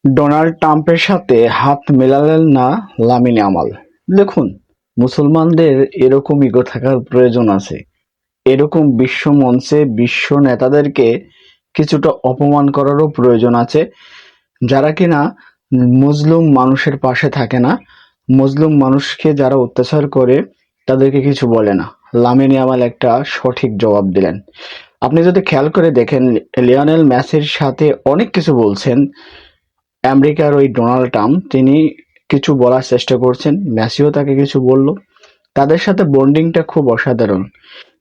Donald ট্রাম্পের সাথে হাত মেলালেন না লামিন ইয়ামাল। দেখুন, মুসলমানদের এরকম ইগো থাকার প্রয়োজন আছে। এরকম বিশ্ব মঞ্চে বিশ্ব নেতাদেরকে কিছুটা অপমান করারও প্রয়োজন আছে, যারা কিনা মজলুম মানুষের পাশে থাকে না, মজলুম মানুষকে যারা অত্যাচার করে তাদেরকে কিছু বলে না। লামিন ইয়ামাল একটা সঠিক জবাব দিলেন। আপনি যদি খেয়াল করে দেখেন, লিওনেল মেসির সাথে অনেক কিছু বলছেন আমেরিকার ওই ডোনাল্ড ট্রাম্প, তিনি কিছু বলার চেষ্টা করছেন, মেসিও তাকে কিছু বলল। তাদের সাথে বন্ডিংটা খুব অসাধারণ।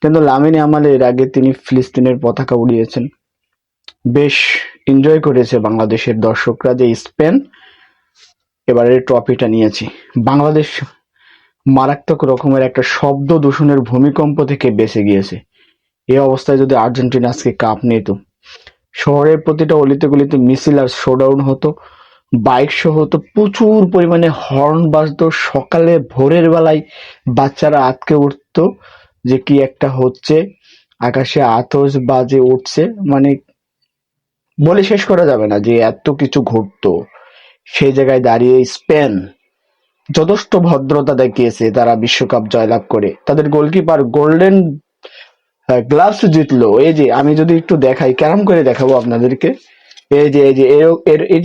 কিন্তু লামিন ইয়ামাল এর আগে তিনি ফিলিস্তিনের পতাকা উড়িয়েছেন, বেশ এনজয় করেছে বাংলাদেশের দর্শকরা যে স্পেন এবারের ট্রফিটা নিয়েছে। বাংলাদেশ মারাত্মক রকমের একটা শব্দ দূষণের ভূমিকম্প থেকে বেঁচে গিয়েছে। এই অবস্থায় যদি আর্জেন্টিনা আজকে কাপ নিত, শহরের প্রতিটা অলিতে গলিতে মিছিল আর শোডাউন হতো, বাইক সহ হতো, প্রচুর পরিমাণে হর্ন বাজতো, সকালে ভোরের বেলায় বাচ্চারা আঁতকে উঠতো যে কি একটা হচ্ছে, আকাশে আতশ বাজে উঠছে, মানে বলে শেষ করা যাবে না যে এত কিছু ঘটতো। সেই জায়গায় দাঁড়িয়ে স্পেন যথেষ্ট ভদ্রতা দেখিয়েছে, তারা বিশ্বকাপ জয়লাভ করে তাদের গোলকিপার গোল্ডেন গ্লাভস জিতলো। এই যে আমি যদি একটু দেখাই, কেরম করে দেখাবো আপনাদেরকে, এই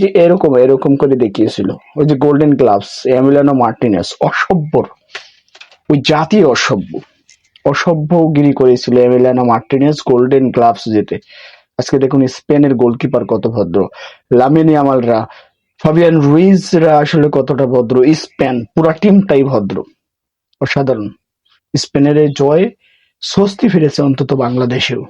যে এরকম এরকম করে দেখিয়েছিল, ওই যে গোল্ডেন গ্লাভস এমিলিয়ানো মার্টিনেস। অসভ্যর ওই জাতীয় অসভ্যগিরি করেছিল এমিলিয়ানো মার্টিনেস গোল্ডেন গ্লাভস জিতে। আজকে দেখুন স্পেনের গোলকিপার কত ভদ্র, লামিন ইয়ামালরা, ফাবিয়ান রুইজরা আসলে কতটা ভদ্র, স্পেন পুরা টিমটাই ভদ্র। অসাধারণ। স্পেনের এই জয় স্বস্তি ফিরেছে অন্তত বাংলাদেশেও।